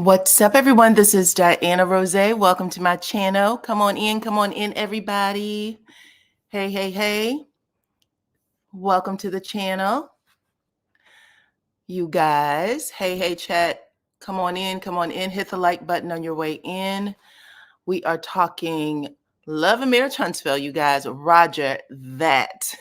What's up, everyone? This is DYANAROZAY. Welcome to my channel. Come on in, everybody. Hey, hey, hey. Welcome to the channel. You guys. Hey, hey, chat. Come on in. Hit the like button on your way in. We are talking Love and Marriage Huntsville, you guys. Rodger that.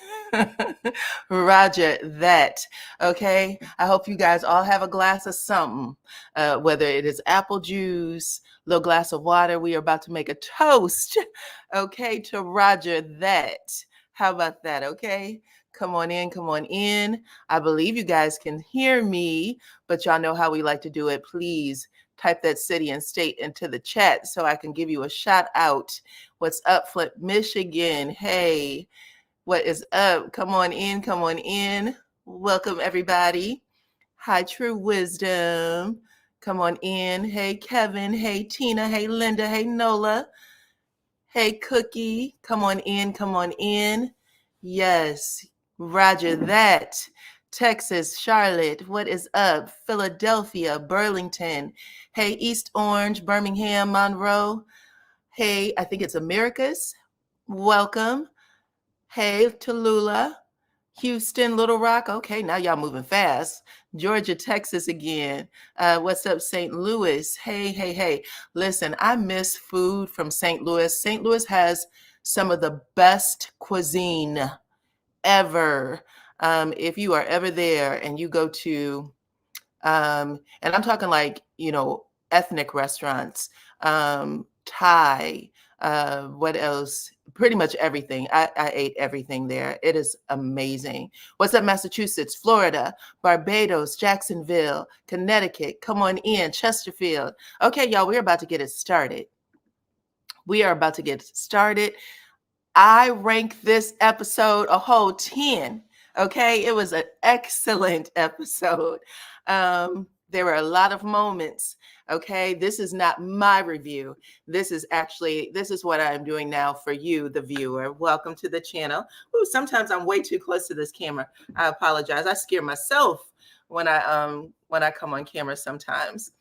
Rodger that. Okay. I hope you guys all have a glass of something, whether it is apple juice, little glass of water. We are about to make a toast, okay, to Rodger that. How about that? Okay. Come on in. I believe you guys can hear me, but y'all know how we like to do it. Please type that city and state into the chat so I can give you a shout out. What's up, Flip, Michigan? Hey, what is up? Come on in. Welcome, everybody. Hi, True Wisdom. Come on in. Hey, Kevin. Hey, Tina. Hey, Linda. Hey, Nola. Hey, Cookie. Come on in. Yes, Roger that. Texas, Charlotte, what is up? Philadelphia, Burlington. Hey, East Orange, Birmingham, Monroe. Hey, I think it's Americas. Welcome. Hey, Tallulah, Houston, Little Rock. Okay, now y'all moving fast. Georgia, Texas again. What's up, St. Louis? Hey. Listen, I miss food from St. Louis. St. Louis has some of the best cuisine ever. If you are ever there and you go to, and I'm talking like, ethnic restaurants, Thai, what else? Pretty much everything. I ate everything there. It is amazing. What's up, Massachusetts, Florida, Barbados, Jacksonville, Connecticut? Come on in, Chesterfield. Okay, y'all, we're about to get it started. I rank this episode a whole 10. Okay, it was an excellent episode. There were a lot of moments. Okay, this is not my review. This is what I'm doing now for you, the viewer. Welcome to the channel. Ooh, sometimes I'm way too close to this camera. I apologize. I scare myself when I come on camera sometimes.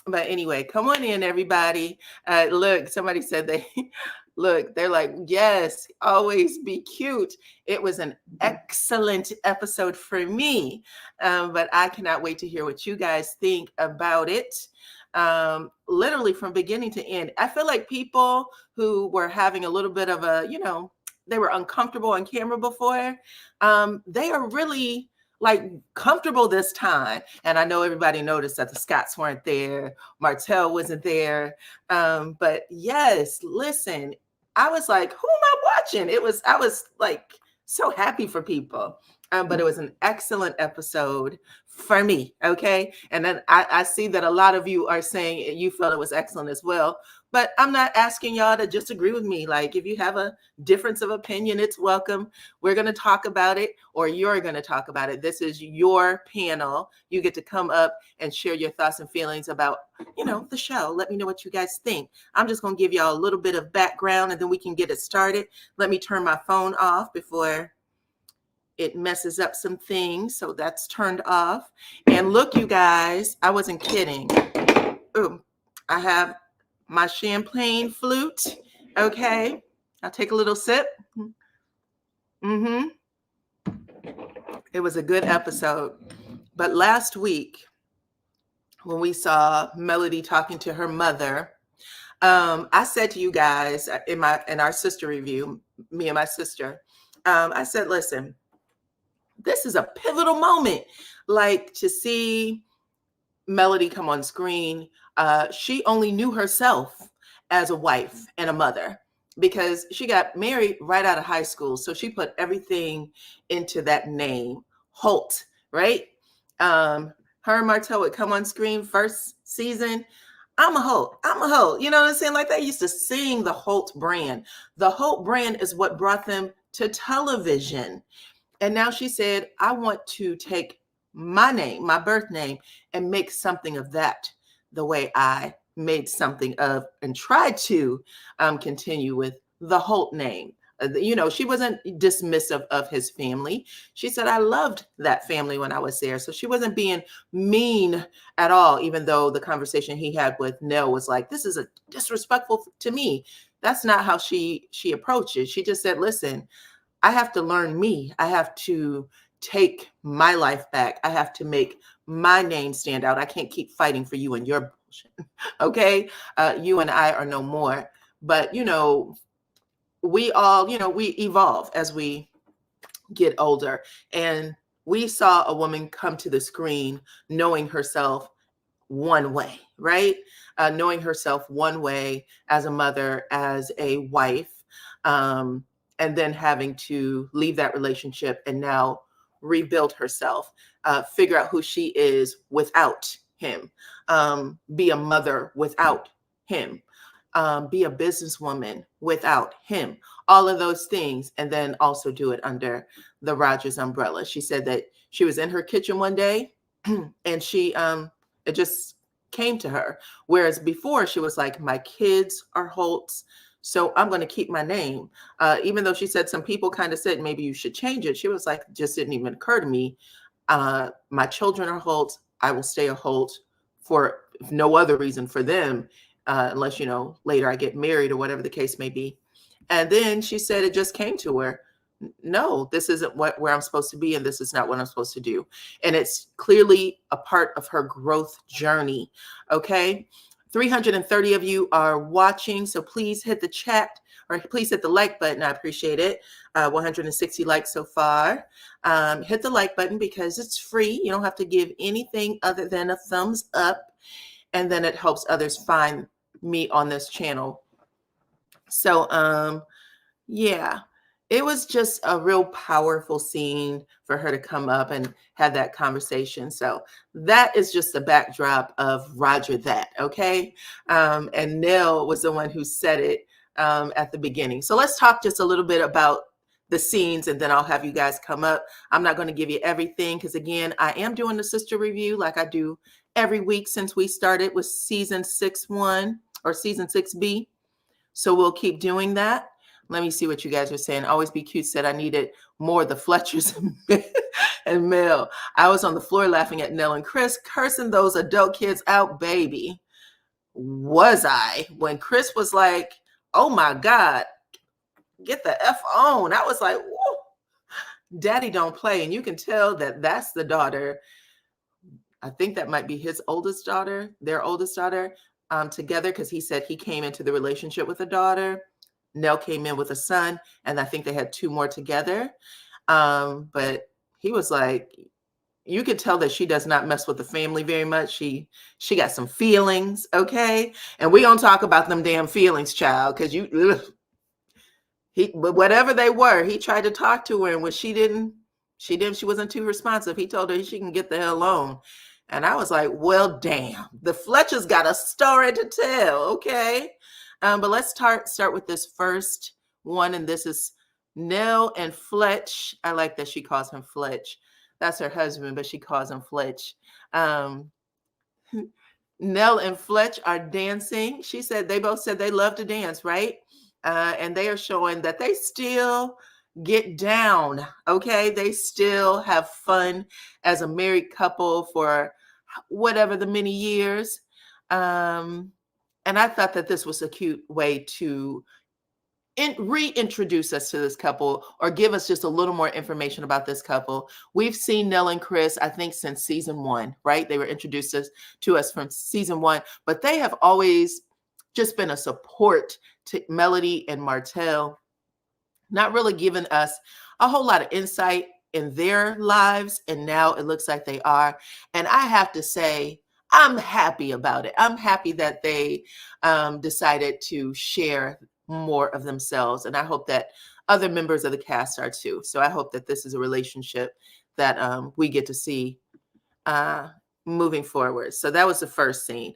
But anyway, come on in, everybody. Look, somebody said they're like, yes, always be cute. It was an excellent episode for me, but I cannot wait to hear what you guys think about it. Literally from beginning to end. I feel like people who were having a little bit of they were uncomfortable on camera before, they are really like comfortable this time. And I know everybody noticed that the Scotts weren't there. Martell wasn't there. But yes, listen, I was like, who am I watching? I was like so happy for people. But it was an excellent episode for me. Okay. And then I see that a lot of you are saying you felt it was excellent as well. But I'm not asking y'all to just agree with me. Like, if you have a difference of opinion, it's welcome. We're going to talk about it, or you're going to talk about it. This is your panel. You get to come up and share your thoughts and feelings about, the show. Let me know what you guys think. I'm just going to give y'all a little bit of background, and then we can get it started. Let me turn my phone off before it messes up some things. So that's turned off. And look, you guys, I wasn't kidding. Ooh, I have my champagne flute. Okay. I'll take a little sip. It was a good episode. But last week, when we saw Melody talking to her mother, I said to you guys in our sister review, me and my sister, I said, listen, this is a pivotal moment. Like, to see Melody come on screen, she only knew herself as a wife and a mother because she got married right out of high school. So she put everything into that name, Holt, right? Her and Martell would come on screen first season. I'm a Holt. You know what I'm saying? Like, they used to sing the Holt brand. The Holt brand is what brought them to television. And now she said, I want to take my name, my birth name, and make something of that the way I made something of and tried to continue with the Holt name. She wasn't dismissive of his family. She said, I loved that family when I was there. So she wasn't being mean at all, even though the conversation he had with Nell was like, this is a disrespectful to me. That's not how she approached it. She just said, listen, I have to learn me. I have to take my life back. I have to make my name stand out. I can't keep fighting for you and your bullshit. Okay. You and I are no more. But, we all, we evolve as we get older. And we saw a woman come to the screen knowing herself one way, right? Knowing herself one way as a mother, as a wife, and then having to leave that relationship and now rebuild herself, figure out who she is without him, be a mother without him, be a businesswoman without him, all of those things, and then also do it under the Rodgers umbrella. She said that she was in her kitchen one day and it just came to her. Whereas before she was like, my kids are Holtz, so I'm going to keep my name. Even though she said some people kind of said, maybe you should change it. She was like, just didn't even occur to me. My children are Holtz. I will stay a Holt for no other reason for them, unless, later I get married or whatever the case may be. And then she said it just came to her. No, this isn't where I'm supposed to be, and this is not what I'm supposed to do. And it's clearly a part of her growth journey. Okay. 330 of you are watching, so please hit the chat or please hit the like button. I appreciate it. 160 likes so far. Hit the like button because it's free. You don't have to give anything other than a thumbs up, and then it helps others find me on this channel. So, yeah, it was just a real powerful scene for her to come up and have that conversation. So that is just the backdrop of Rodger that, okay? And Nell was the one who said it at the beginning. So let's talk just a little bit about the scenes, and then I'll have you guys come up. I'm not going to give you everything because, again, I am doing the sister review like I do every week since we started with season 6-1 or season 6B. So we'll keep doing that. Let me see what you guys are saying. Always Be Cute said I needed more of the Fletchers and Mel. I was on the floor laughing at Nell and Chris cursing those adult kids out, baby. Was I? When Chris was like, oh my God, get the F on. I was like, whoa, daddy don't play. And you can tell that that's the daughter. I think that might be his oldest daughter, their oldest daughter, together, because he said he came into the relationship with a daughter. Nell came in with a son, and I think they had 2 more together. But he was like, you could tell that she does not mess with the family very much. She got some feelings, okay? And we gonna talk about them damn feelings, child, because but whatever they were, he tried to talk to her, and when she wasn't too responsive. He told her she can get the hell alone. And I was like, well, damn, the Fletcher's got a story to tell, okay? But let's start with this first one, and this is Nell and Fletch. I like that she calls him Fletch. That's her husband, but she calls him Fletch. Nell and Fletch are dancing. She said they both said they love to dance, right? And they are showing that they still get down, okay? They still have fun as a married couple for whatever the many years. And I thought that this was a cute way to reintroduce us to this couple, or give us just a little more information about this couple. We've seen Nell and Chris, I think, since season 1, right? They were introduced to us from season 1, but they have always just been a support to Melody and Martell, not really giving us a whole lot of insight in their lives. And now it looks like they are. And I have to say, I'm happy about it. I'm happy that they decided to share more of themselves. And I hope that other members of the cast are too. So I hope that this is a relationship that we get to see moving forward. So that was the first scene.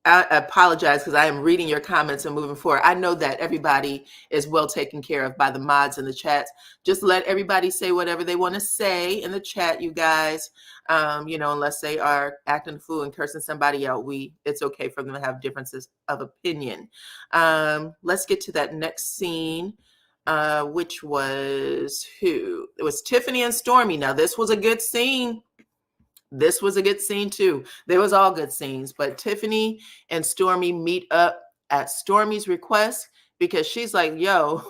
I apologize because I am reading your comments and moving forward. I know that everybody is well taken care of by the mods in the chats. Just let everybody say whatever they want to say in the chat, you guys. Unless they are acting a fool and cursing somebody out, it's okay for them to have differences of opinion. Let's get to that next scene. which was who? It was Tiffany and Stormy. Now, this was a good scene. This was a good scene too. There was all good scenes, but Tiffany and Stormy meet up at Stormy's request because she's like, yo,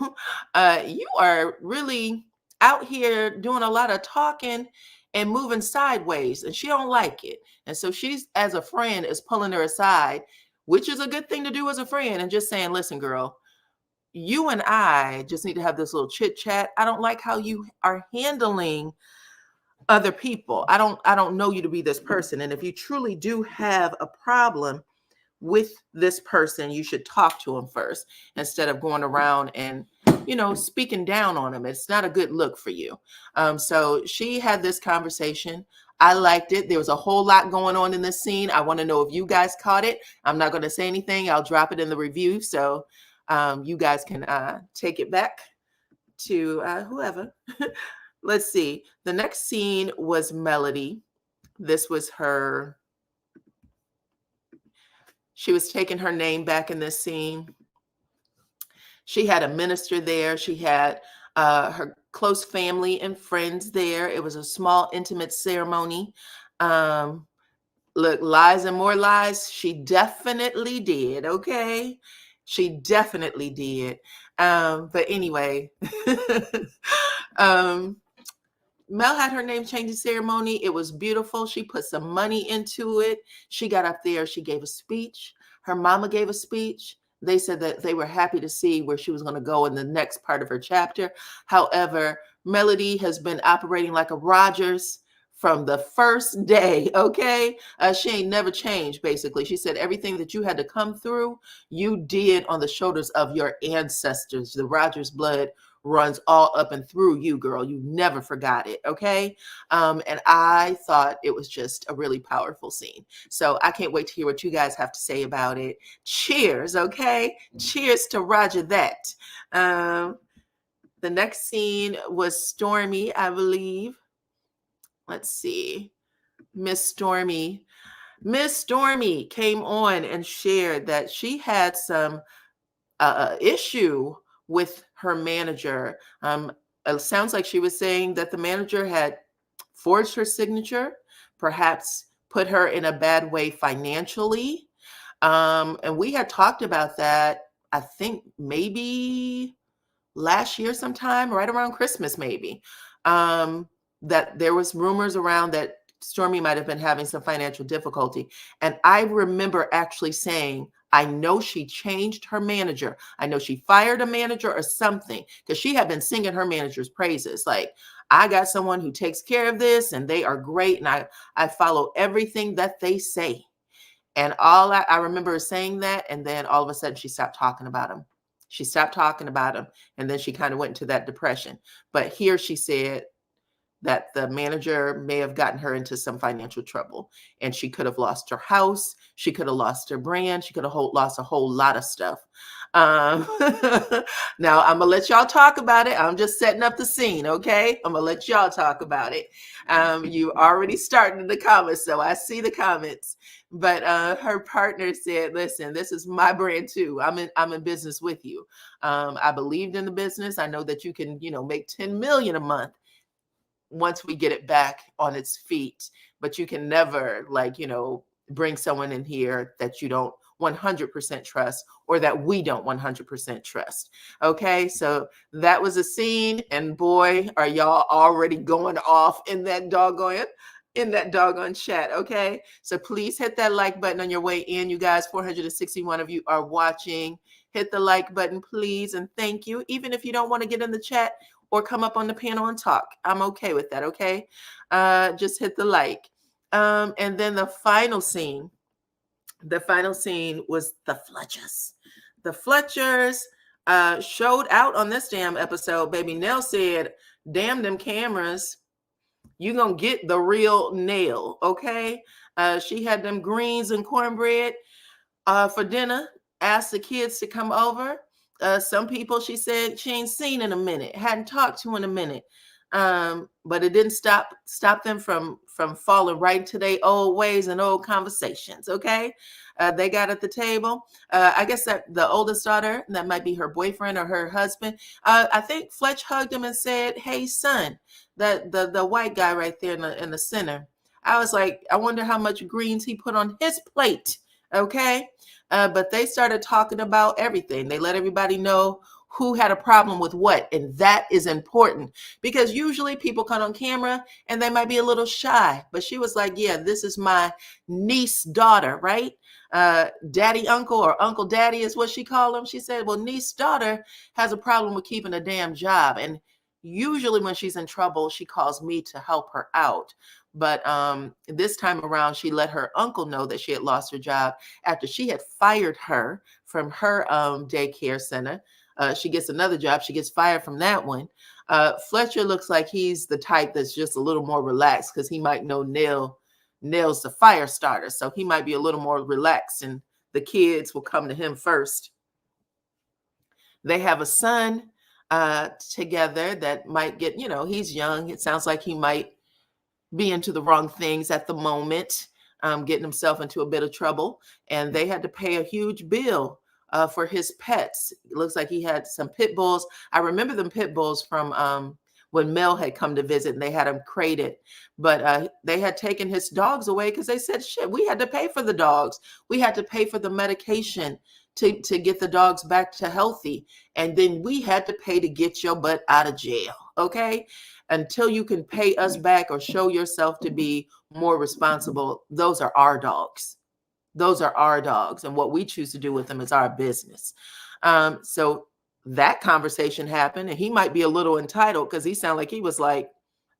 you are really out here doing a lot of talking and moving sideways, and she don't like it. And so she's, as a friend, is pulling her aside, which is a good thing to do as a friend, and just saying, listen, girl, you and I just need to have this little chit chat. I don't like how you are handling other people. I don't know you to be this person. And if you truly do have a problem with this person, you should talk to him first instead of going around and, speaking down on him. It's not a good look for you. So she had this conversation. I liked it. There was a whole lot going on in this scene. I want to know if you guys caught it. I'm not going to say anything. I'll drop it in the review. So you guys can take it back to whoever. Let's see. The next scene was Melody. This was her. She was taking her name back in this scene. She had a minister there. She had her close family and friends there. It was a small, intimate ceremony. Look, lies and more lies. She definitely did. Okay. She definitely did. But anyway, Mel had her name changing ceremony. It was beautiful. She put some money into it. She got up there. She gave a speech. Her mama gave a speech. They said that they were happy to see where she was going to go in the next part of her chapter. However, Melody has been operating like a Rodgers from the first day, okay? She ain't never changed, basically. She said everything that you had to come through, you did on the shoulders of your ancestors. The Rodgers blood runs all up and through you, girl. You never forgot it, okay? And I thought it was just a really powerful scene. So I can't wait to hear what you guys have to say about it. Cheers, okay? Cheers to Rodger that. The next scene was Stormy, I believe. Let's see. Miss Stormy came on and shared that she had some issue with her manager. It sounds like she was saying that the manager had forged her signature, perhaps put her in a bad way financially. And we had talked about that, I think maybe last year sometime, right around Christmas maybe, that there was rumors around that Stormy might have been having some financial difficulty. And I remember actually saying, I know she changed her manager. I know she fired a manager or something, because she had been singing her manager's praises. Like, I got someone who takes care of this and they are great. And I follow everything that they say. And I remember saying that. And then all of a sudden she stopped talking about him. She stopped talking about him. And then she kind of went into that depression. But here she said that the manager may have gotten her into some financial trouble, and she could have lost her house. She could have lost her brand. She could have lost a whole lot of stuff. Now I'm gonna let y'all talk about it. I'm just setting up the scene. Okay. I'm gonna let y'all talk about it. You already started in the comments, so I see the comments, but her partner said, listen, this is my brand too. I'm in business with you. I believed in the business. I know that you can, make 10 million a month once we get it back on its feet, but you can never bring someone in here that you don't 100% trust, or that we don't 100% trust. Okay. So that was a scene, and boy, are y'all already going off in that doggone chat. Okay. So please hit that like button on your way in. You guys, 461 of you are watching. Hit the like button, please. And thank you. Even if you don't want to get in the chat or come up on the panel and talk, I'm okay with that. Okay. Just hit the like. And then the final scene was the Fletchers. The Fletchers showed out on this damn episode. Baby Nell said, damn them cameras, you gonna get the real Nell. Okay. She had them greens and cornbread for dinner, asked the kids to come over. Some people, she said, she ain't seen in a minute, hadn't talked to in a minute. But it didn't stop them from falling right into their old ways and old conversations. Okay, they got at the table. I guess that the oldest daughter, that might be her boyfriend or her husband. I think Fletch hugged him and said, "Hey, son," that the white guy right there in the center. I was like, I wonder how much greens he put on his plate. Okay, but they started talking about everything. They let everybody know who had a problem with what, and that is important because usually people come on camera and they might be a little shy, but she was like, yeah, this is my niece daughter, right? Daddy uncle or uncle daddy is what she called him. She said, well, niece daughter has a problem with keeping a damn job, and usually when she's in trouble she calls me to help her out. But this time around she let her uncle know that she had lost her job after she had fired her from her daycare center. She gets another job. She gets fired from that one. Fletcher looks like he's the type that's just a little more relaxed because he might know Nell's the fire starter. So he might be a little more relaxed and the kids will come to him first. They have a son together that might get, he's young. It sounds like he might be into the wrong things at the moment, getting himself into a bit of trouble. And they had to pay a huge bill for his pets. It looks like he had some pit bulls. I remember them pit bulls from when Mel had come to visit and they had him crated. But they had taken his dogs away because they said, shit, we had to pay for the dogs. We had to pay for the medication to get the dogs back to healthy. And then we had to pay to get your butt out of jail. Okay. Until you can pay us back or show yourself to be more responsible, those are our dogs. Those are our dogs. And what we choose to do with them is our business. So that conversation happened, and he might be a little entitled because he sounded like he was like,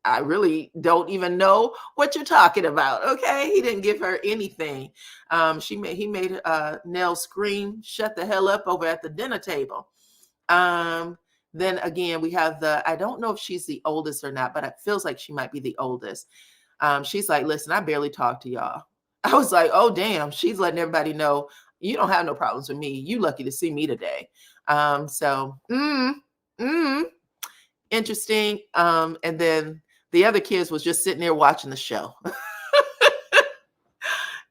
I really don't even know what you're talking about. Okay. He didn't give her anything. He made Nell scream, shut the hell up over at the dinner table. Then again, we have I don't know if she's the oldest or not, but it feels like she might be the oldest. She's like, listen, I barely talk to y'all. I was like, oh, damn. She's letting everybody know you don't have no problems with me. You lucky to see me today. Interesting. And then the other kids was just sitting there watching the show.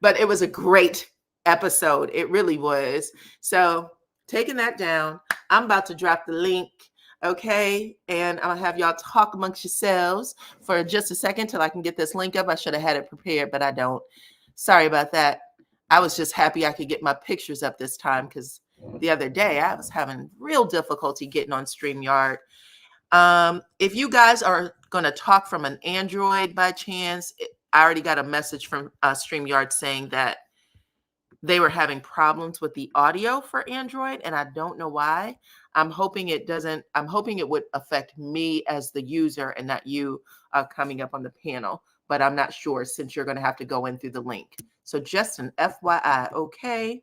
But it was a great episode. It really was. So taking that down, I'm about to drop the link. Okay. And I'll have y'all talk amongst yourselves for just a second till I can get this link up. I should have had it prepared, but I don't. Sorry about that. I was just happy I could get my pictures up this time because the other day I was having real difficulty getting on StreamYard. If you guys are going to talk from an Android by chance, I already got a message from StreamYard saying that they were having problems with the audio for Android, and I don't know why. I'm hoping it would affect me as the user and not you coming up on the panel, but I'm not sure since you're going to have to go in through the link. So just an FYI, okay?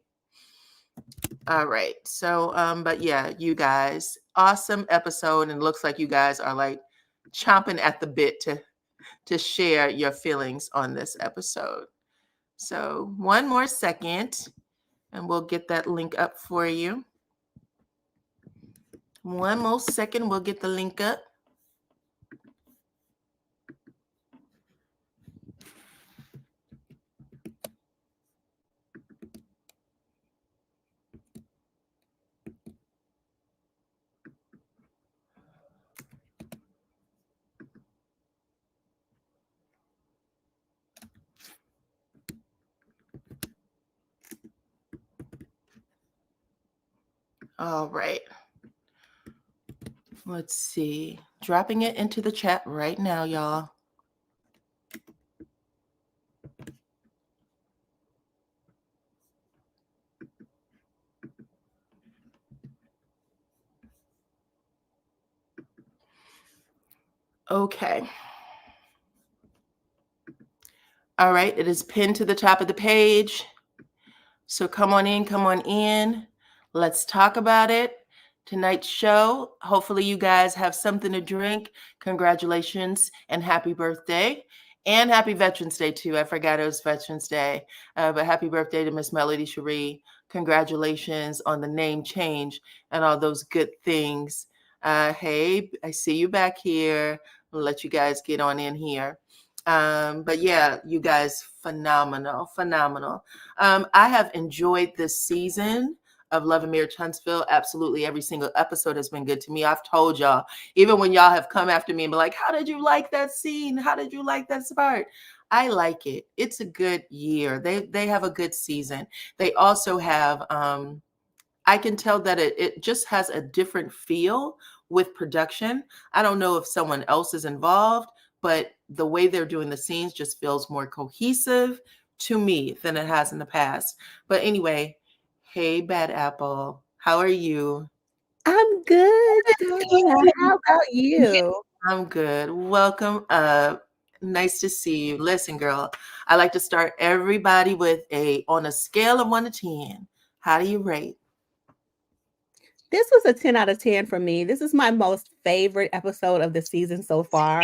All right. So, but yeah, you guys, awesome episode. And it looks like you guys are like chomping at the bit to share your feelings on this episode. So one more second and we'll get that link up for you. One more second, we'll get the link up. All right. Let's see. Dropping it into the chat right now, y'all. Okay. All right. It is pinned to the top of the page. So come on in, come on in. Let's talk about it. Tonight's show, hopefully you guys have something to drink. Congratulations and happy birthday. And happy Veterans Day too. I forgot it was Veterans Day. But happy birthday to Miss Melody Cherie. Congratulations on the name change and all those good things. Hey, I see you back here. I'll let you guys get on in here. But yeah, you guys, phenomenal, phenomenal. I have enjoyed this season of Love and Marriage Huntsville. Absolutely every single episode has been good to me. I've told y'all, even when y'all have come after me and be like, how did you like that scene? How did you like that part? I like it. It's a good year. They have a good season. They also have I can tell that it just has a different feel with production. I don't know if someone else is involved, but the way they're doing the scenes just feels more cohesive to me than it has in the past. But anyway, hey, Bad Apple, how are you? I'm good, Diana. How about you? I'm good. Welcome up. Nice to see you. Listen, girl, I like to start everybody with on a scale of 1 to 10. How do you rate? This was a 10 out of 10 for me. This is my most favorite episode of the season so far.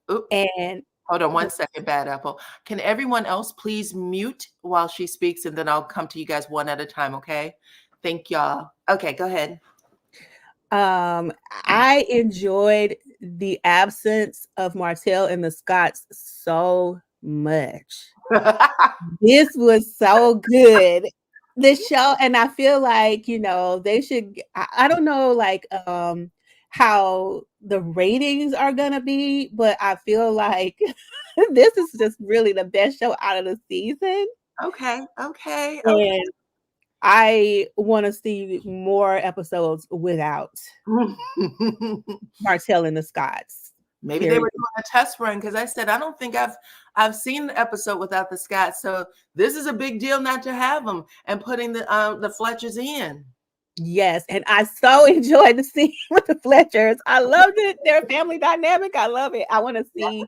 Oop. And Hold on 1 second, Bad Apple. Can everyone else please mute while she speaks, and then I'll come to you guys one at a time, okay? Thank y'all. Okay, go ahead. I enjoyed the absence of Martell and the Scotts so much. This was so good. This show, and I feel like, you know, they should, I don't know, like, how the ratings are gonna be, but I feel like this is just really the best show out of the season. Okay. And I want to see more episodes without Martell and the Scotts. Maybe they Period. were doing a test run, because I said I don't think I've seen the episode without the Scotts, so this is a big deal not to have them and putting the Fletchers in. Yes, and I so enjoyed the scene with the Fletchers. I loved it. Their family dynamic. I love it. I want to see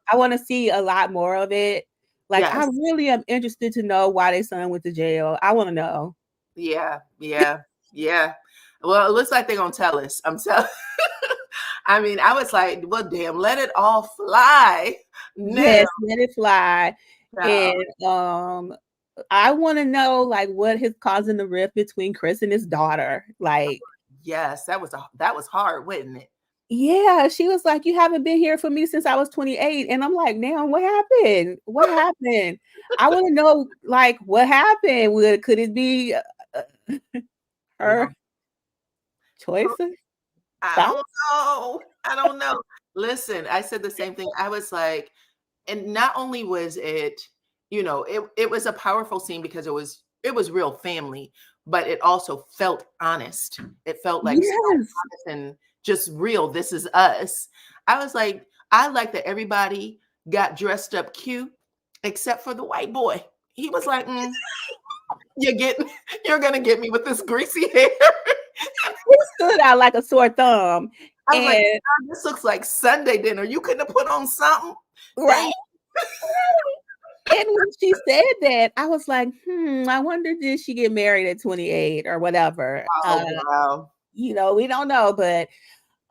I want to see a lot more of it. Like, Yes. I really am interested to know why their son went to jail. I want to know. Yeah. Well, it looks like they're gonna tell us. I'm telling. I mean, I was like, well, damn, let it all fly. Yes, let it fly. Now. And I want to know, like, what is causing the rift between Chris and his daughter. Like, Yes, that was hard, wasn't it? yeah, she was like, "You haven't been here for me since I was 28." And I'm like, "Now, what happened? What happened?" I want to know, like, what happened? Could it be her choices? I don't know. Listen, I said the same thing. I was like, and not only was it, it was a powerful scene because it was real family, but it also felt honest. It felt like so Yes. honest and just real. This is us. I was like, I like that everybody got dressed up cute, except for the white boy. He was like, you're gonna get me with this greasy hair. He stood out like a sore thumb. I was like, this looks like Sunday dinner. You couldn't have put on something. Right. And when she said that, I was like, I wonder, did she get married at 28 or whatever? Wow. You know, we don't know, but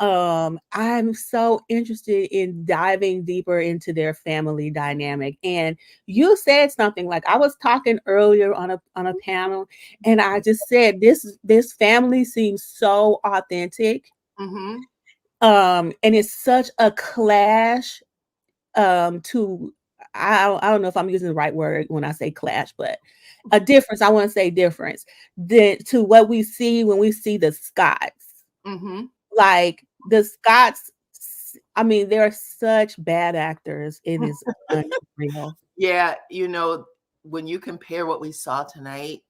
I'm so interested in diving deeper into their family dynamic. And you said something, like, I was talking earlier on a panel, and I just said this family seems so authentic. Mm-hmm. And it's such a clash to I don't know if I'm using the right word when I say clash, but a difference. I want to say difference to what we see when we see the Scotts. Mm-hmm. Like, the Scotts, I mean, they're such bad actors. It is unreal. Yeah, when you compare what we saw tonight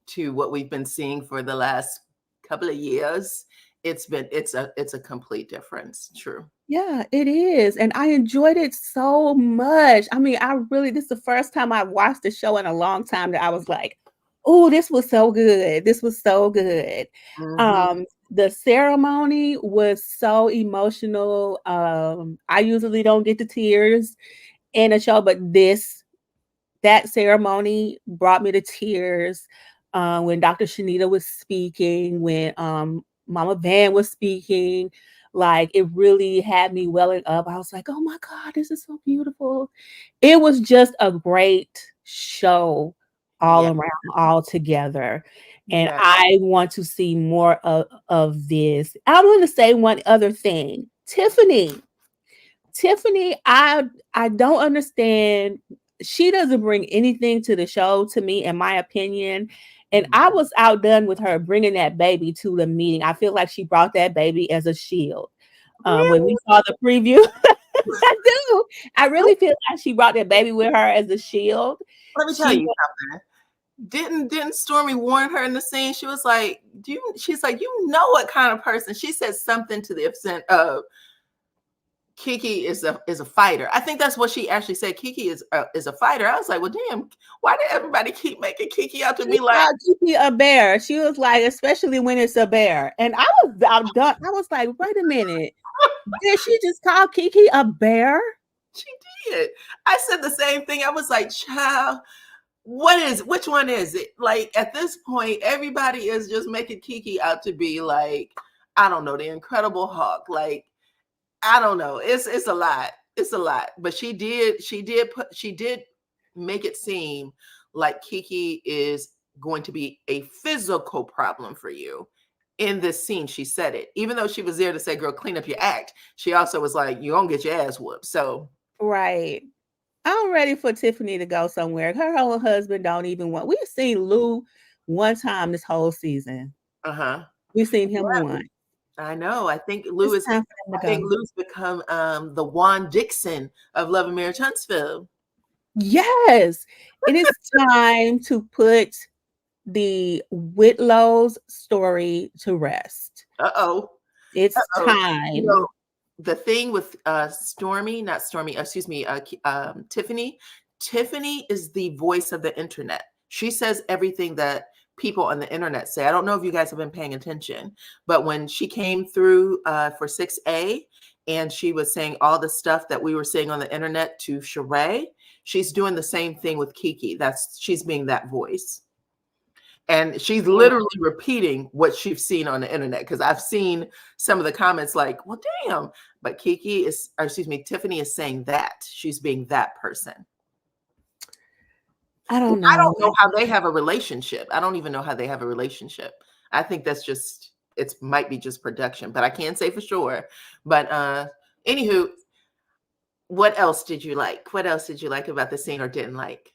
to what we've been seeing for the last couple of years, it's a complete difference. True. Yeah, it is. And I enjoyed it so much. I mean, this is the first time I watched the show in a long time that I was like, oh, this was so good. This was so good. Mm-hmm. The ceremony was so emotional. I usually don't get to tears in a show, but that ceremony brought me to tears. When Dr. Shanita was speaking, when Mama Van was speaking, like, it really had me welling up. I was like, oh my God, this is so beautiful. It was just a great show all Yeah. around, all together. And Yeah. I want to see more of this. I want to say one other thing. Tiffany, I don't understand. She doesn't bring anything to the show, to me, in my opinion. And I was outdone with her bringing that baby to the meeting. I feel like she brought that baby as a shield. When we saw the preview, I do. I really feel like she brought that baby with her as a shield. Let me tell you something. Didn't Stormy warn her in the scene? She was like, she's like, you know what kind of person? She said something to the extent of Kiki is a fighter. I think that's what she actually said. Kiki is a fighter. I was like, well, damn, why did everybody keep making Kiki out to be like Kiki a bear? She was like, especially when it's a bear. And I was outdone. I was like, wait a minute. Did she just call Kiki a bear? She did. I said the same thing. I was like, child, which one is it? Like, at this point, everybody is just making Kiki out to be like, I don't know, the Incredible Hulk. Like, I don't know. It's a lot. It's a lot. But she did make it seem like Kiki is going to be a physical problem for you. In this scene, she said it. Even though she was there to say, girl, clean up your act, she also was like, you're gonna get your ass whooped. So right. I'm ready for Tiffany to go somewhere. Her whole husband don't even want. We've seen Lou one time this whole season. We've seen him once. I know. I think Lou's become the Juan Dixon of Love and Marriage Huntsville. Yes. It is time to put the Whitlow's story to rest. It's time. You know, the thing with Tiffany. Tiffany is the voice of the internet. She says everything that people on the internet say. I don't know if you guys have been paying attention, but when she came through for 6A and she was saying all the stuff that we were saying on the internet to Sheree, she's doing the same thing with Kiki. She's being that voice. And she's literally repeating what she's seen on the internet, because I've seen some of the comments like, well, damn. But Tiffany is saying that. She's being that person. I don't know. I don't know how they have a relationship. I don't even know how they have a relationship. I think that's just, it might be just production, but I can't say for sure. But anywho, what else did you like? What else did you like about the scene or didn't like?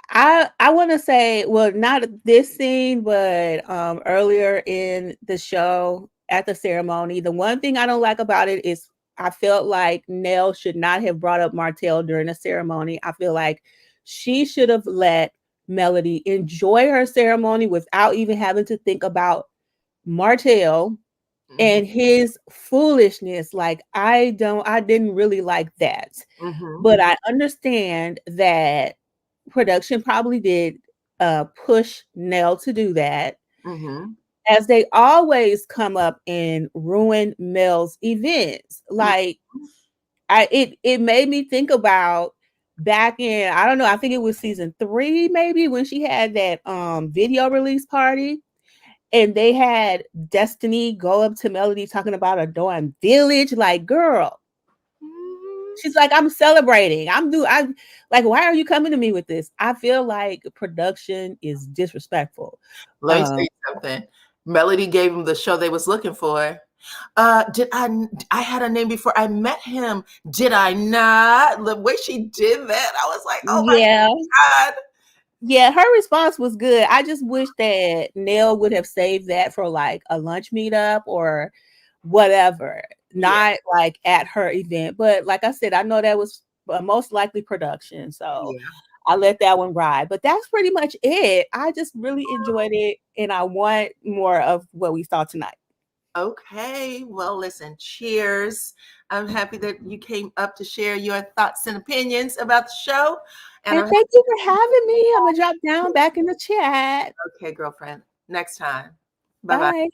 I want to say, well, not this scene, but earlier in the show at the ceremony, the one thing I don't like about it is I felt like Nell should not have brought up Martell during the ceremony. I feel like she should have let Melody enjoy her ceremony without even having to think about Martell and his foolishness. Like, I didn't really like that. But I understand that production probably did push Nell to do that, as they always come up and ruin Mel's events. Like, it made me think about back in, I don't know, I think it was season 3 maybe, when she had that video release party and they had Destiny go up to Melody talking about a dorm village. Like, girl, she's like, I'm celebrating. I'm like, why are you coming to me with this? I feel like production is disrespectful. Let me say something. Melody gave him the show they was looking for. I had a name before I met him. Did I not? The way she did that, I was like, oh my God. Yeah, her response was good. I just wish that Nell would have saved that for like a lunch meetup or whatever, not like at her event. But like I said, I know that was most likely production, so I let that one ride. But that's pretty much it. I just really enjoyed it, and I want more of what we saw tonight. Okay, well, listen, cheers. I'm happy that you came up to share your thoughts and opinions about the show. And thank you for having me. I'm gonna drop down back in the chat. Okay, girlfriend. Next time. Bye.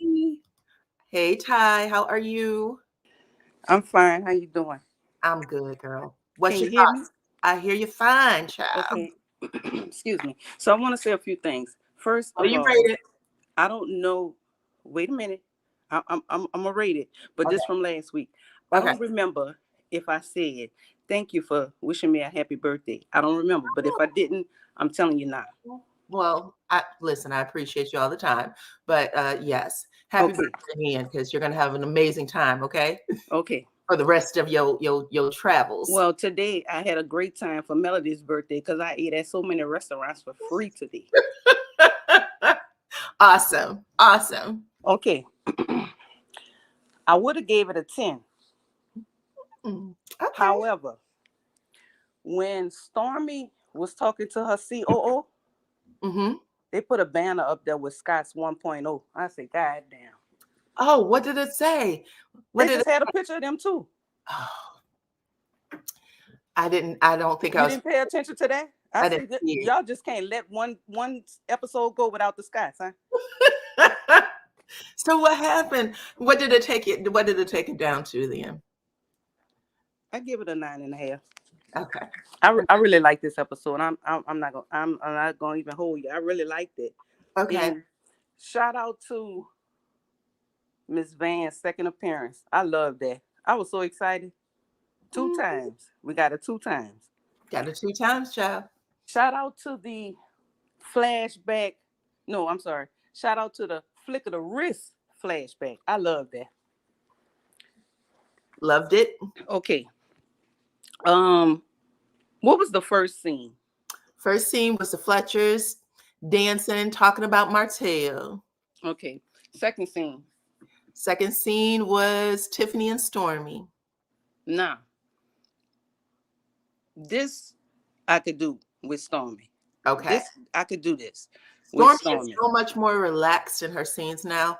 Hey, Ty, how are you? I'm fine. How you doing? I'm good, girl. What's your thoughts? I hear you fine, child. Okay. Excuse me. So I want to say a few things. First of all, I don't know. Wait a minute. I'm gonna rate it, but this from last week. I don't remember if I said thank you for wishing me a happy birthday. I don't remember, but if I didn't, I'm telling you now. Well, Listen, I appreciate you all the time, but yes, happy birthday again, because you're gonna have an amazing time. Okay. Okay. For the rest of your travels. Well, today I had a great time for Melody's birthday because I ate at so many restaurants for free today. Awesome. Okay. I would have gave it a 10. Okay. However, when Stormy was talking to her COO, they put a banner up there with Scott's 1.0. I said, God damn. Oh, what did it say? They just had a picture of them too. Oh. I don't think you didn't pay attention to that. I said, y'all just can't let one episode go without the Scotts, huh? So what happened? What did it take it down to then? I give it a 9.5. Okay. I really like this episode. I'm not gonna even hold you. I really liked it. Okay. And shout out to Miss Van's second appearance. I love that. I was so excited. 2 times. We got it 2 times. Got it 2 times, child. Shout out to the flashback. No, I'm sorry. Shout out to the flick of the wrist flashback. I love that. Loved it. Okay. What was the first scene? First scene was the Fletchers dancing, talking about Martell. Okay. Second scene. Second scene was Tiffany and Stormy. Nah. This I could do with Stormy. Okay. I could do this. Stormy is so much more relaxed in her scenes now,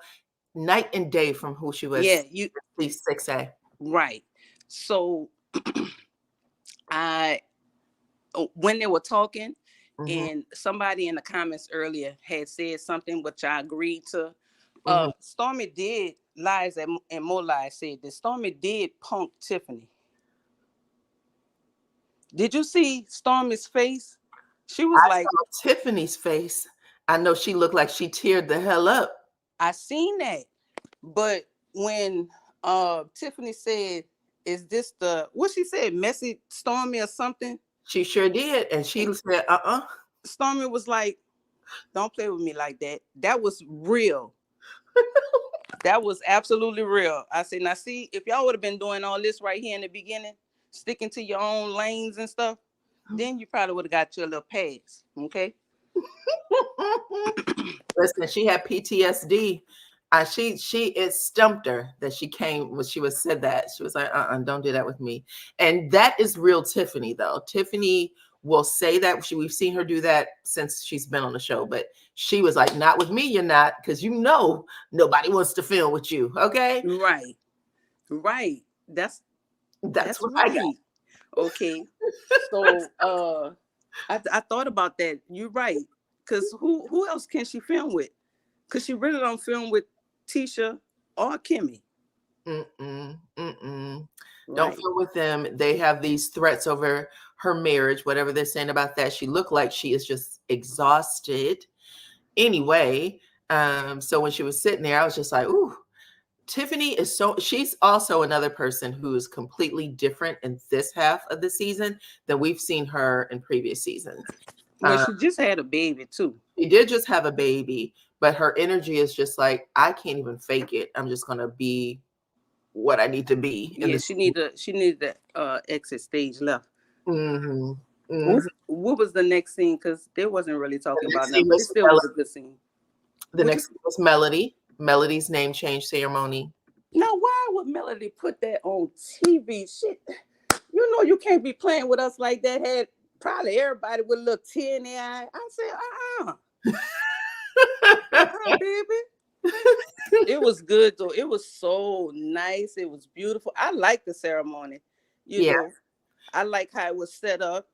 night and day from who she was. Yeah, 6A. Right. So when they were talking, and somebody in the comments earlier had said something which I agreed to. Stormy did, Lies and More Lies said this. Stormy did punk Tiffany. Did you see Stormy's face? She was I saw Tiffany's face. I know she looked like she teared the hell up. I seen that. But when Tiffany said, is this what she said, messy Stormy or something? She sure did. And she said, Stormy was like, don't play with me like that. That was real. That was absolutely real. I said, now see, if y'all would have been doing all this right here in the beginning, sticking to your own lanes and stuff, then you probably would have got your little pass. Okay. Listen, she had PTSD. It stumped her that she came when she was said that. She was like, don't do that with me. And that is real Tiffany, though. Tiffany will say that. We've seen her do that since she's been on the show, but she was like, not with me, you're not, because nobody wants to film with you. Okay. Right. That's what right. I got. Okay. So I thought about that. You're right. Because who else can she film with? Because she really don't film with Tisha or Kimmy. Don't Right. film with them. They have these threats over her marriage, whatever they're saying about that. She looked like she is just exhausted. Anyway, so when she was sitting there, I was just like, ooh, Tiffany she's also another person who is completely different in this half of the season than we've seen her in previous seasons. Well, she just had a baby too. She did just have a baby, but her energy is just like, I can't even fake it. I'm just gonna be what I need to be. Yeah, she need the exit stage left. What was the next scene? Because they wasn't really talking about nothing. It still was a good scene. The next scene was Melody. Melody's name change ceremony. Now, why would Melody put that on TV? Shit, you can't be playing with us like that. Had probably everybody with a little tear in their eye. I said, baby. It was good though. It was so nice. It was beautiful. I like the ceremony. You know, I like how it was set up.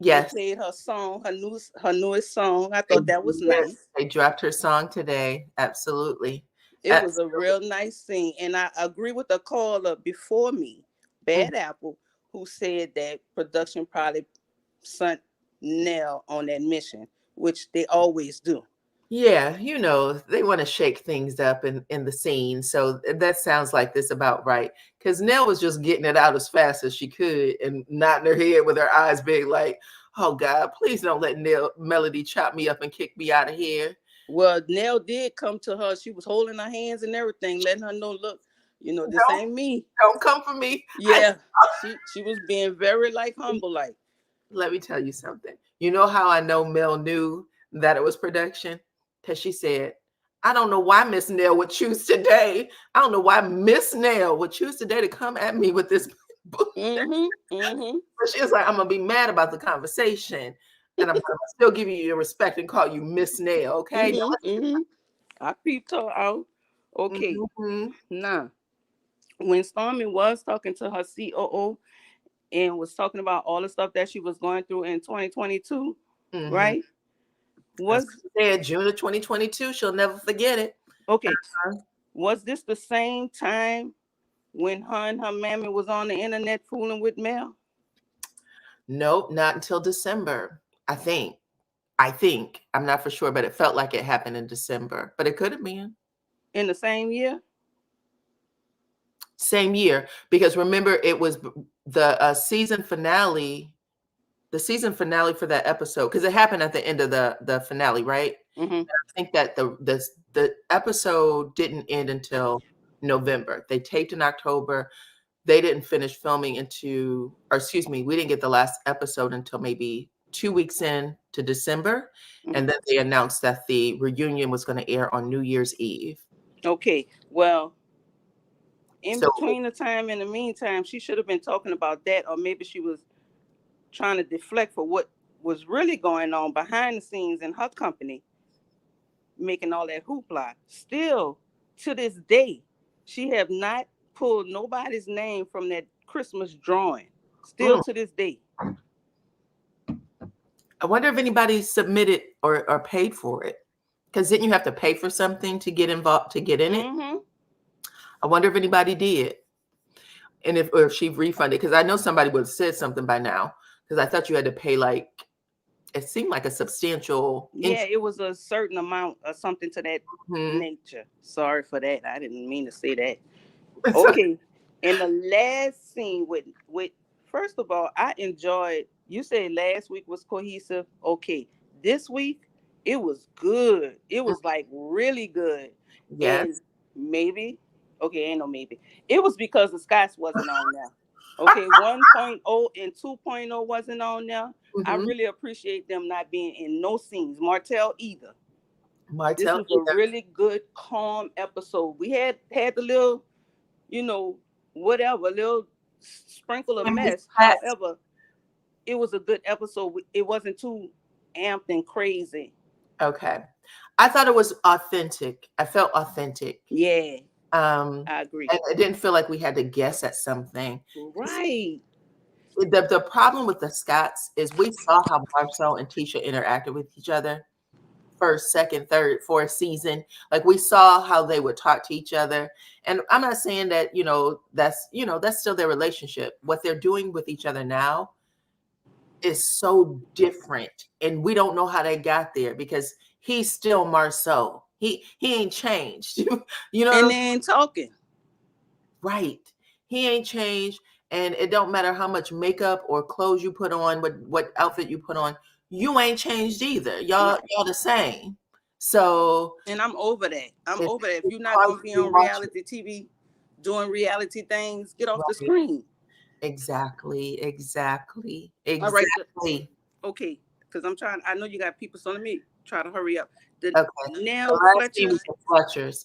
Yes. They played her song, her newest song. I thought that was nice. They dropped her song today. Absolutely. It was a real nice scene. And I agree with the caller before me, Bad Apple, who said that production probably sent Nell on that mission, which they always do. Yeah, they want to shake things up in the scene. So that sounds like this about right. Because Nell was just getting it out as fast as she could and nodding her head with her eyes big like, Oh God, please don't let Melody chop me up and kick me out of here. Well, Nell did come to her. She was holding her hands and everything, letting her know, look, you know, this ain't me. Don't come for me. Yeah, she was being very humble. Let me tell you something. You know how I know Mel knew that it was production? Because she said, I don't know why Miss Nell would choose today. I don't know why Miss Nell would choose today to come at me with this book. But she was like, I'm going to be mad about the conversation. And I'm going to still give you your respect and call you Miss Nell, okay? I peeped her out. Okay. Now, when Stormy was talking to her COO and was talking about all the stuff that she was going through in 2022, right? June of 2022, she'll never forget it. Okay. Was this the same time when her and her mammy was on the internet fooling with Mel? Nope, not until December, I think. I'm not for sure, but it felt like it happened in December. But it could have been. In the same year? Same year. Because remember, it was the season finale. The season finale for that episode, because it happened at the end of the finale, right? I think that the episode didn't end until November. They taped in October. They didn't finish filming we didn't get the last episode until maybe 2 weeks in to December. And then they announced that the reunion was going to air on New Year's Eve. Okay. Well, between the time, in the meantime, she should have been talking about that, or maybe she was trying to deflect for what was really going on behind the scenes in her company, making all that hoopla. Still, to this day, she have not pulled nobody's name from that Christmas drawing. Still to this day. I wonder if anybody submitted or paid for it. Because didn't you have to pay for something to get involved, to get in it? I wonder if anybody did. And if she refunded, because I know somebody would have said something by now. Because I thought you had to pay it seemed like a substantial. Yeah, it was a certain amount or something to that nature. Sorry for that. I didn't mean to say that. Okay. In the last scene with first of all, I enjoyed, you said last week was cohesive. Okay. This week, it was good. It was really good. Yes. And maybe, ain't no maybe. It was because the Scots wasn't on there. Okay, 1.0 and 2.0 wasn't on there. I really appreciate them not being in no scenes. Martell either. This was a really good, calm episode. We had the little, little sprinkle of mess. However, it was a good episode. It wasn't too amped and crazy. Okay. I thought it was authentic. I felt authentic. Yeah. I agree. And it didn't feel like we had to guess at something. Right. The problem with the Scots is we saw how Marcel and Tisha interacted with each other. First, second, third, fourth season. We saw how they would talk to each other. And I'm not saying that, that's still their relationship. What they're doing with each other now is so different. And we don't know how they got there because he's still Marcel. He ain't changed. And they ain't talking. Right. He ain't changed. And it don't matter how much makeup or clothes you put on, what outfit you put on, you ain't changed either. Y'all the same. So. And I'm over that. If you're not going to be on reality TV doing reality things, get off the screen. Exactly. All right. Okay. Because I know you got people telling me, try to hurry up. Now Fletcher's.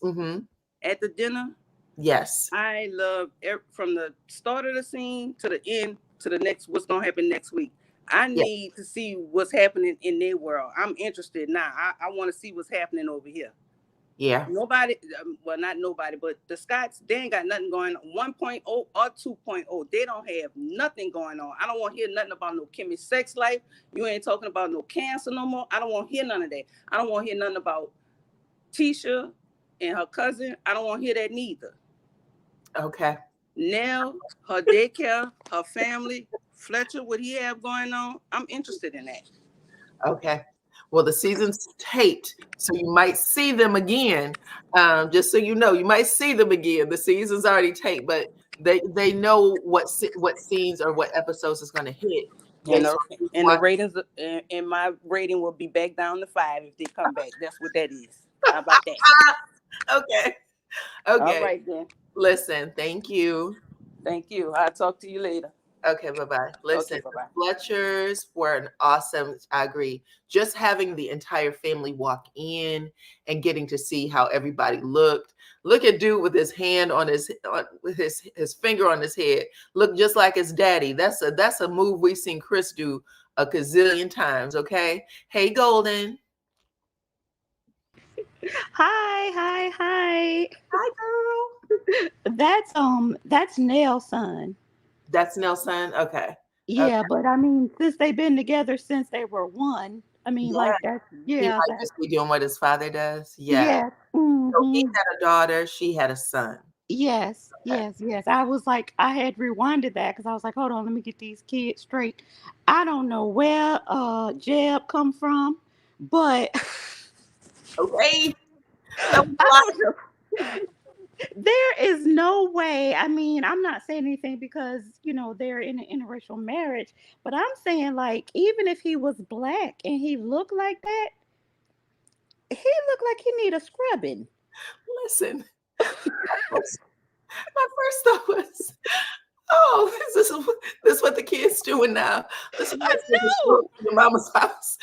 At the dinner. Yes. I love from the start of the scene to the end to the next, what's going to happen next week. I need to see what's happening in their world. I'm interested now. I want to see what's happening over here. Yeah. Nobody, well, not nobody, but the Scots, they ain't got nothing going on. 1.0 or 2.0, they don't have nothing going on. I don't want to hear nothing about no Kimmy's sex life. You ain't talking about no cancer no more. I don't want to hear none of that. I don't want to hear nothing about Tisha and her cousin. I don't want to hear that neither. Okay. Nell, her daycare, her family, Fletcher, what he have going on, I'm interested in that. Okay. Well, the season's taped, so you might see them again. Just so you know, you might see them again. The season's already taped, but they know what scenes or what episodes is going to hit. And the ratings and my rating will be back down to 5 if they come back. That's what that is. How about that? Okay. All right then. Listen, thank you. Thank you. I'll talk to you later. Okay, bye-bye. Listen, Okay, bye-bye. Fletchers were an awesome, I agree. Just having the entire family walk in and getting to see how everybody looked. Look at dude with his hand on with his finger on his head. Look just like his daddy. That's a move we've seen Chris do a gazillion times, okay? Hey, Golden. Hi. Hi, girl. That's Nell's son. That's Nelson. Okay. Yeah, but I mean, since they've been together since they were 1, I mean, Yeah. like that. He Yeah, might just be doing what his father does. Yeah. yeah. So he Hmm. had a daughter. She had a son. Yes, Okay. yes. I was like, I had rewinded that because I was like, hold on, let me get these kids straight. I don't know where Jeb come from, but Okay. That was a I lot. don't know. There is no way. I mean, I'm not saying anything because, they're in an interracial marriage, but I'm saying, like, even if he was black and he looked like that, he looked like he need a scrubbing. Listen. My first thought was, oh, this is what the kids doing now. Listen, I let's know. to your mama's house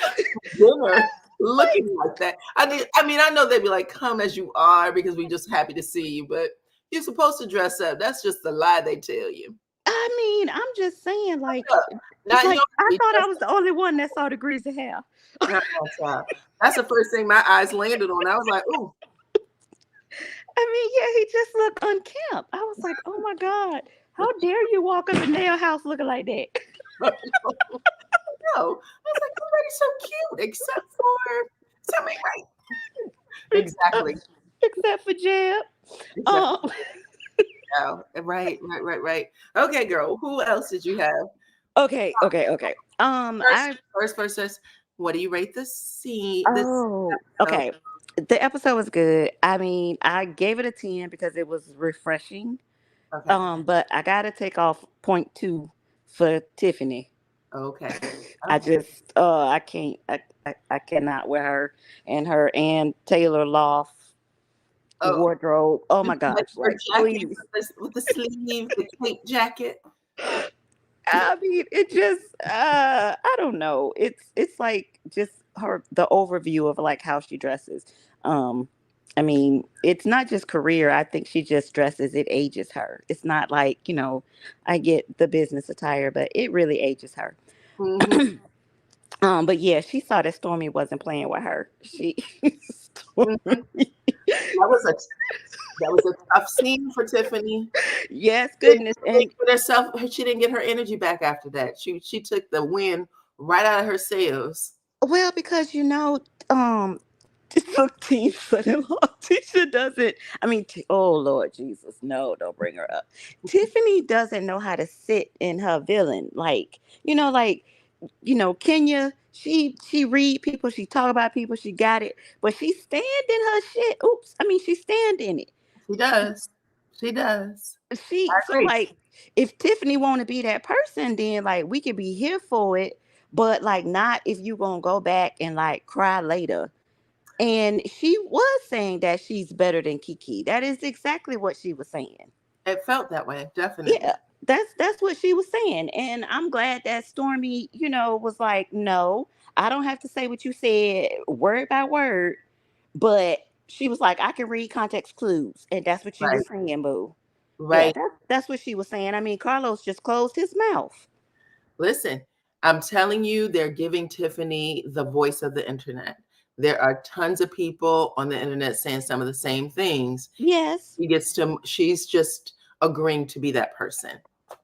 dinner looking like that. I know they'd be like, come as you are because we're just happy to see you, but you're supposed to dress up. That's just the lie they tell you. I mean, I'm just saying, like, Now, it's you like don't I need thought I dress was the only one that saw the greasy hair. up. Child. That's the first thing my eyes landed on. I was like, ooh. I mean, yeah, he just looked unkempt. I was like, oh my God, how dare you walk up the nail house looking like that? No, I was like, everybody's so cute, except for something right. Exactly. Except for Jeb. Oh, right. Okay, girl. Who else did you have? Okay. First versus. What do you rate the scene? Okay. The episode was good. I mean, I gave it a 10 because it was refreshing. Okay. But I gotta take off 0.2 for Tiffany. Okay. I just I can't I cannot wear her and her and Taylor Loft wardrobe. Oh my gosh. Her Like, jacket please. with the sleeve, the cape jacket. I mean, it just I don't know. It's like just the overview of like how she dresses. I mean, it's not just career. I think she just dresses, it ages her. It's not like, I get the business attire, but it really ages her. Mm-hmm. But yeah, she saw that Stormy wasn't playing with her. Mm-hmm. That was a tough scene for Tiffany. Yes, goodness. And she didn't get her energy back after that. She took the wind right out of her sails. well, because look, son-in-law Tisha doesn't. I mean, oh Lord Jesus, no, don't bring her up. Tiffany doesn't know how to sit in her villain, like Kenya. She read people, she talk about people, she got it, but she stand in her shit. Oops, I mean, she stand in it. She does. She does. So like, if Tiffany want to be that person, then like we could be here for it, but like not if you gonna go back and like cry later. And she was saying that she's better than Kiki. That is exactly what she was saying. It felt that way, definitely. Yeah, that's what she was saying. And I'm glad that Stormy, was like, no, I don't have to say what you said word by word. But she was like, I can read context clues. And that's what you were Right. saying, boo. Yeah, Right. that's what she was saying. I mean, Carlos just closed his mouth. Listen, I'm telling you, they're giving Tiffany the voice of the internet. There are tons of people on the internet saying some of the same things. Yes. She's just agreeing to be that person.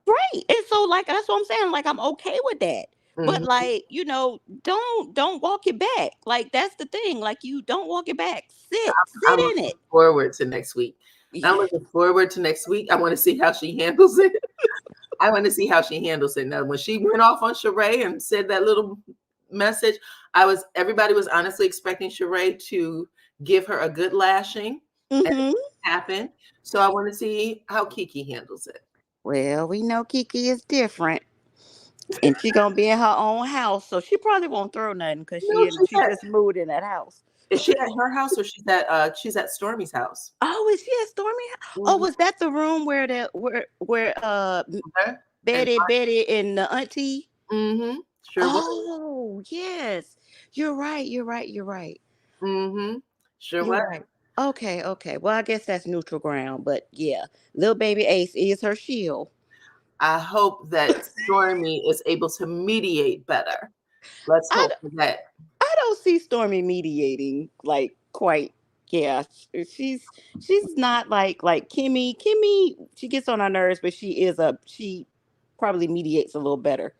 Right. And so like that's what I'm saying. Like I'm okay with that. Mm-hmm. But like, don't walk it back. Like that's the thing. Like you don't walk it back. Sit in it. Forward to next week. I'm looking forward to next week. I want to see how she handles it. Now, when she went off on Sheree and said that little message, everybody was honestly expecting Sheree to give her a good lashing. Mm-hmm. And it happened. So I want to see how Kiki handles it. Well, we know Kiki is different. And she gonna be in her own house, so she probably won't throw nothing because No, she just moved in that house. is she at her house or she's at Stormy's house? Oh, is she at Stormy? Oh, was that the room where Okay. Betty and the auntie? Mm-hmm. Sure was. Oh, yes. You're right. You're right. You're right. Mm-hmm. Sure You're was. right. Okay, okay. Well, I guess that's neutral ground, but yeah, little baby Ace is her shield. I hope that Stormy is able to mediate better. Let's I, hope for that. I don't see Stormy mediating like quite. Yeah, she's not like Kimmy. Kimmy, she gets on our nerves, but she probably mediates a little better.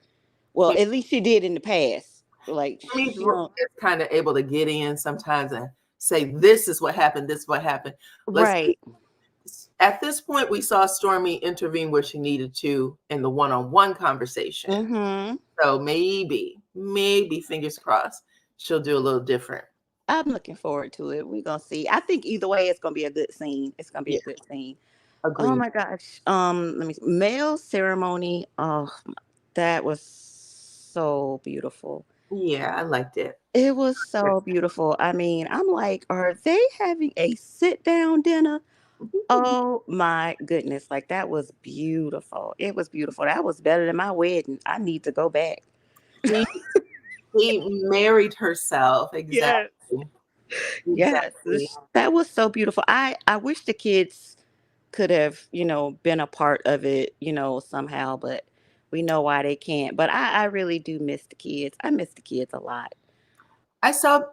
Well, at least she did in the past. Like Kimmy's she don't. kind of able to get in sometimes and say, this is what happened, this is what happened. Right. At this point, we saw Stormy intervene where she needed to in the one-on-one conversation. Mm-hmm. So maybe, fingers crossed, she'll do a little different. I'm looking forward to it. We're gonna see. I think either way, it's gonna be a good scene. It's gonna be a good scene. Agreed. Oh my gosh. Let me see. Male ceremony. Oh, that was so beautiful. Yeah, I liked it. It was so beautiful. I mean, I'm like, are they having a sit down dinner? Oh my goodness. Like that was beautiful. It was beautiful. That was better than my wedding. I need to go back. He married herself. Exactly. Yes. That was so beautiful. I wish the kids could have, been a part of it, somehow, but we know why they can't. But I really do miss the kids. I miss the kids a lot. I saw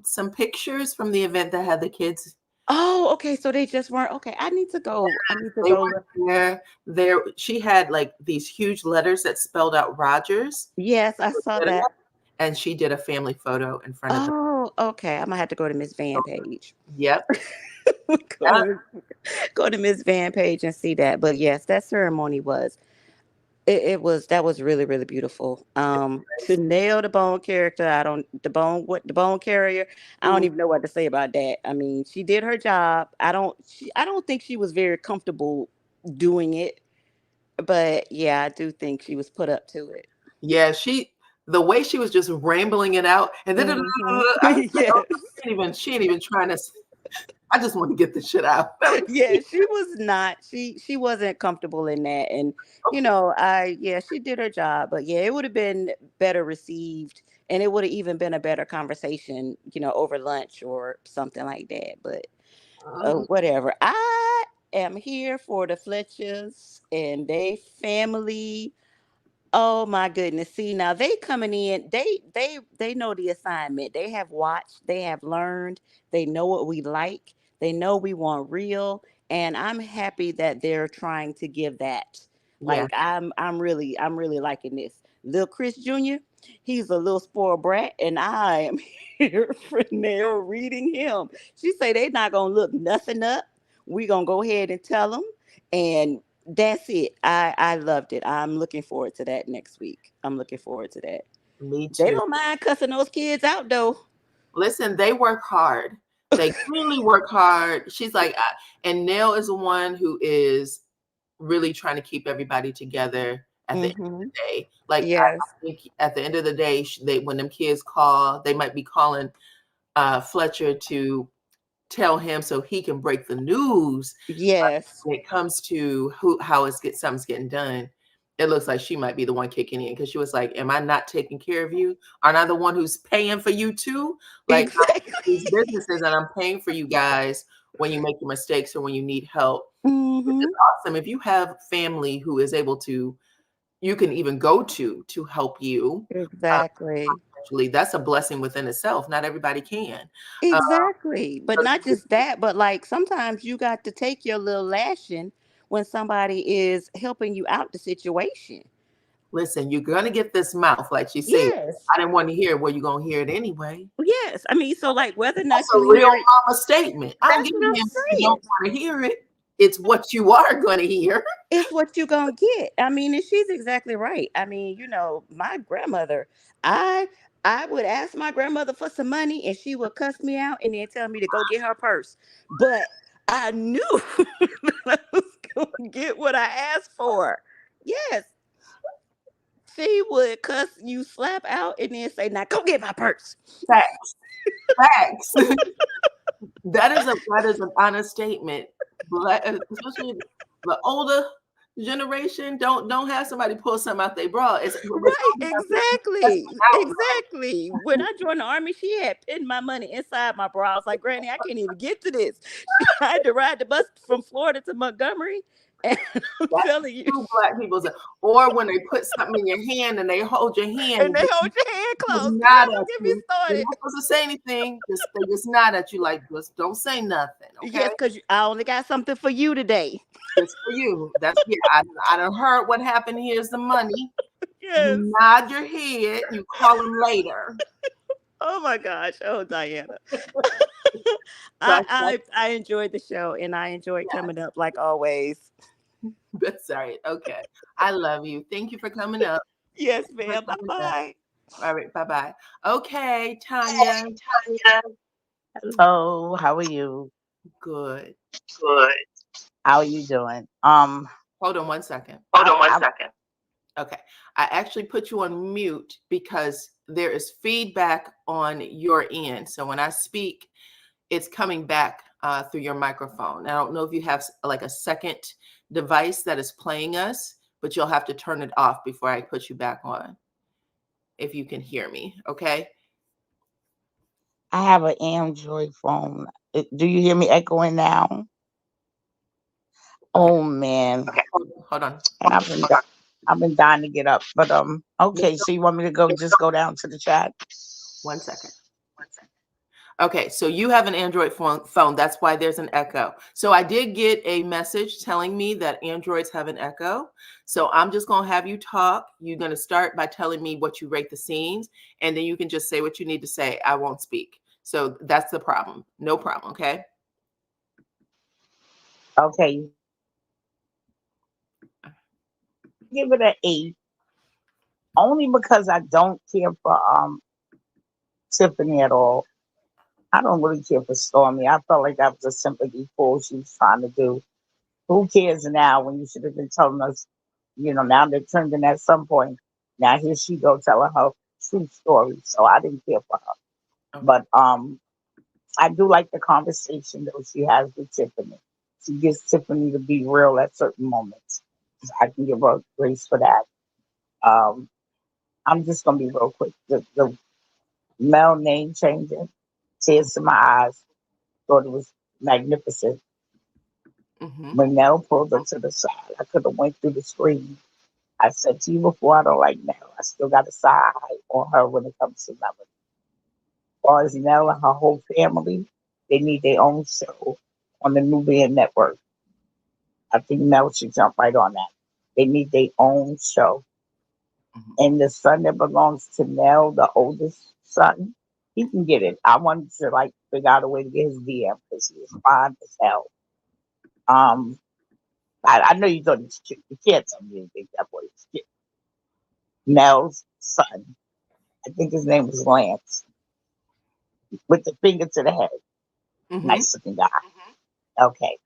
some pictures from the event that had the kids. Oh, okay. So they just weren't okay. I need to go. There. She had like these huge letters that spelled out Rodgers. Yes, I saw that. And she did a family photo in front of them. Oh, okay. I'm gonna have to go to Miss Van page. Yep. Go to Miss Van page and see that. But yes, that ceremony was. That was really, really beautiful. To nail the bone character, the bone carrier. I don't even know what to say about that. I mean, she did her job. I don't think she was very comfortable doing it, but yeah, I do think she was put up to it. Yeah, the way she was just rambling it out, and then she ain't even trying to. I just want to get this shit out. Yeah, she was not. She wasn't comfortable in that, and she did her job. But yeah, it would have been better received, and it would have even been a better conversation, over lunch or something like that. But whatever. I am here for the Fletchers and they family. Oh my goodness. See, now they coming in, they know the assignment. They have watched, they have learned, they know what we like, they know we want real, and I'm happy that they're trying to give that. Like I'm really liking this. Little Chris Jr., he's a little spoiled brat, and I am here for Nell reading him. She say they not gonna look nothing up. We gonna go ahead and tell them, and that's it. I loved it. I'm looking forward to that next week. I'm looking forward to that. Me too. They don't mind cussing those kids out though. Listen, they work hard. They clearly work hard. She's like, and Nell is the one who is really trying to keep everybody together at the end of the day. Like, I think at the end of the day, when them kids call, they might be calling Fletcher to tell him so he can break the news. Yes. When it comes to how something's getting done, it looks like she might be the one kicking in, because she was like, am I not taking care of you? Aren't I the one who's paying for you too? Like, exactly. These businesses, and I'm paying for you guys when you make your mistakes or when you need help. It's awesome if you have family who is able to, you can even go to help you. Exactly. Actually, that's a blessing within itself. Not everybody can. Exactly. But not just that, but like sometimes you got to take your little lashing when somebody is helping you out the situation. Listen, you're gonna get this mouth, like she said. Yes. I didn't want to hear it. Well, you're gonna hear it anyway. Yes. I mean, so like whether or not that's a real mama statement. I don't want to hear it. It's what you are going to hear. It's what you're going to get. I mean, and she's exactly right. I mean, my grandmother, I would ask my grandmother for some money and she would cuss me out and then tell me to go get her purse. But I knew that I was going to get what I asked for. Yes. she would cuss you slap out and then say, "Now go get my purse." Facts. Facts. That is an honest statement. Especially the older generation, don't have somebody pull something out their bra. Right, exactly. When I joined the Army, she had pinned my money inside my bra. I was like, Granny, I can't even get to this. I had to ride the bus from Florida to Montgomery. And I'm telling you, Black people say, or when they put something in your hand and they hold your hand and they hold your hand close. not Don't at get me you. They're started. not supposed to say anything. They just nod at you like, just don't say nothing. Okay? Yes, because I only got something for you today. Just for you. That's I done heard what happened. Here's the money. Yes. You nod your head. You call them later. Oh my gosh. Oh, Diana. I enjoyed the show, and I enjoyed coming up like always. That's right. Okay. I love you. Thank you for coming up. Yes, ma'am. Bye-bye. All right. Bye-bye. Okay, Tanya. Hello, how are you? Good. How are you doing? Hold on one second. Okay. I actually put you on mute because there is feedback on your end. So when I speak, it's coming back through your microphone. I don't know if you have like a second device that is playing us, but you'll have to turn it off before I put you back on, if you can hear me. Okay. I have an Android phone. Do you hear me echoing now? Okay. Oh man. Okay. Hold on. And I've been dying to get up, but okay. So you want me to just go down to the chat? 1 second. Okay, so you have an Android phone. That's why there's an echo. So I did get a message telling me that Androids have an echo. So I'm just going to have you talk. You're going to start by telling me what you rate the scenes, and then you can just say what you need to say. I won't speak. So that's the problem. No problem, okay? Okay. Give it an 8. Only because I don't care for Tiffany at all. I don't really care for Stormy. I felt like that was a sympathy fool she was trying to do. Who cares now when you should have been telling us, now they're trending at some point. Now here she go telling her true story. So I didn't care for her. Okay. But I do like the conversation that she has with Tiffany. She gets Tiffany to be real at certain moments. So I can give her grace for that. I'm just gonna be real quick. The Mel name changing, tears to my eyes. Thought it was magnificent. Mm-hmm. When Mel pulled her to the side, I could have went through the screen. I said to you before, I don't like Mel. I still got a side eye on her when it comes to Melody. As far as Mel and her whole family, they need their own show on the Nubian network. I think Mel should jump right on that. They need their own show. Mm-hmm. And the son that belongs to Mel, the oldest son, he can get it. I wanted to figure out a way to get his DM because he was fine as hell. I know you thought it's cute. You can't tell me you think that boy is cute. Mel's son, I think his name was Lance, with the finger to the head. Mm-hmm. Nice looking guy. Mm-hmm. Okay.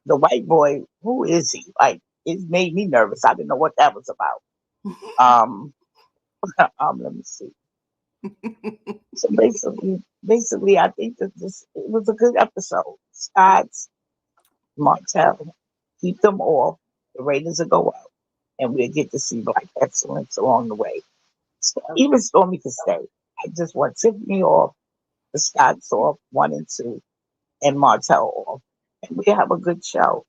The white boy, who is he? It made me nervous. I didn't know what that was about. Let me see. So basically, I think that it was a good episode. Scott's, Martell, keep them off. The ratings will go up, and we'll get to see Black excellence along the way. So even Stormy can stay. I just want Tiffany off, the Scotts off, 1 and 2, and Martell off, and we have a good show.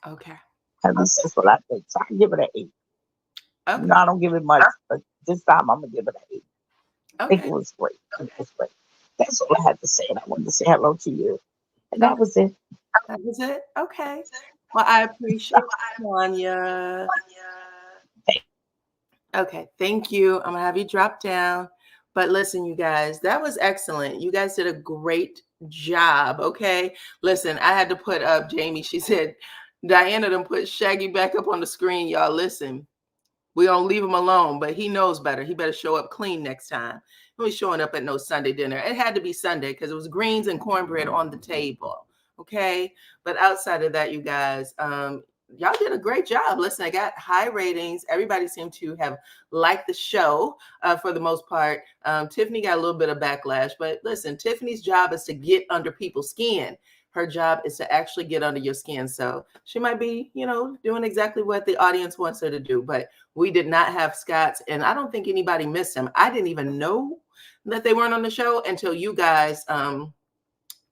Okay. At least that's what I think. So I give it an 8. Okay. I don't give it much, but this time I'm gonna give it an 8. I think it was great. That's all I had to say, and I wanted to say hello to you. And that was it. That was it? Okay. Well, I appreciate it, Tanya. Okay, thank you. I'm going to have you drop down. But listen, you guys, that was excellent. You guys did a great job, okay? Listen, I had to put up Jamie. She said, Diana done put Shaggy back up on the screen. Y'all, listen. We don't leave him alone, but he knows better. He better show up clean next time. He was showing up at no Sunday dinner. It had to be Sunday because it was greens and cornbread on the table. Okay. But outside of that, you guys, y'all did a great job. Listen, I got high ratings. Everybody seemed to have liked the show for the most part. Tiffany got a little bit of backlash, but listen, Tiffany's job is to get under people's skin. Her job is to actually get under your skin. So she might be, doing exactly what the audience wants her to do. But we did not have Scott's, and I don't think anybody missed him. I didn't even know that they weren't on the show until you guys,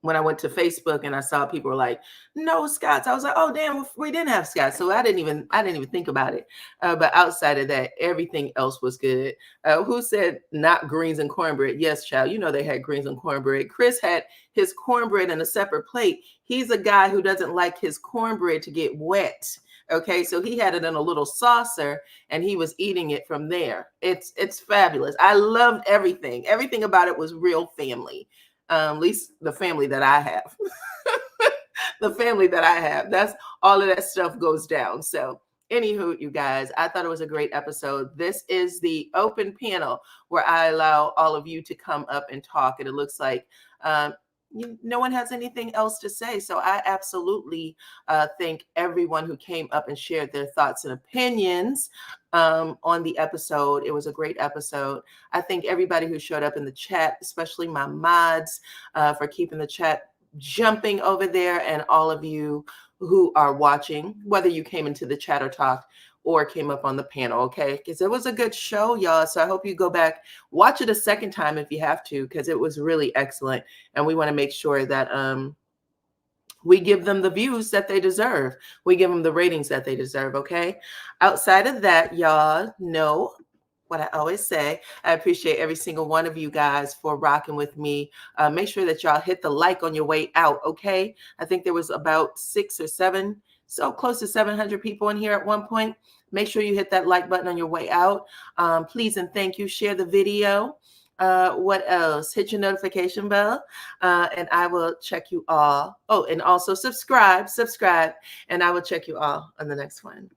when I went to Facebook and I saw people were like, no Scott's. I was like, oh damn, we didn't have Scott's. So I didn't even think about it. But outside of that, everything else was good. Who said not greens and cornbread? Yes, child. They had greens and cornbread. Chris had his cornbread in a separate plate. He's a guy who doesn't like his cornbread to get wet. Okay, so he had it in a little saucer and he was eating it from there. It's fabulous. I loved everything. Everything about it was real family. At least the family that I have. The family that I have. That's all of that stuff goes down. So anywho, you guys, I thought it was a great episode. This is the open panel where I allow all of you to come up and talk. And it looks like no one has anything else to say. So I absolutely thank everyone who came up and shared their thoughts and opinions on the episode. It was a great episode. I thank everybody who showed up in the chat, especially my mods for keeping the chat jumping over there, and all of you who are watching, whether you came into the chat or talked or came up on the panel, okay? Because it was a good show, y'all. So I hope you go back, watch it a second time if you have to, because it was really excellent. And we want to make sure that we give them the views that they deserve. We give them the ratings that they deserve, okay? Outside of that, y'all know what I always say. I appreciate every single one of you guys for rocking with me. Make sure that y'all hit the like on your way out, okay? I think there was about 6 or 7, so close to 700 people in here at one point. Make sure you hit that like button on your way out. Please and thank you. Share the video. What else? Hit your notification bell, and I will check you all. Oh, and also subscribe, and I will check you all on the next one.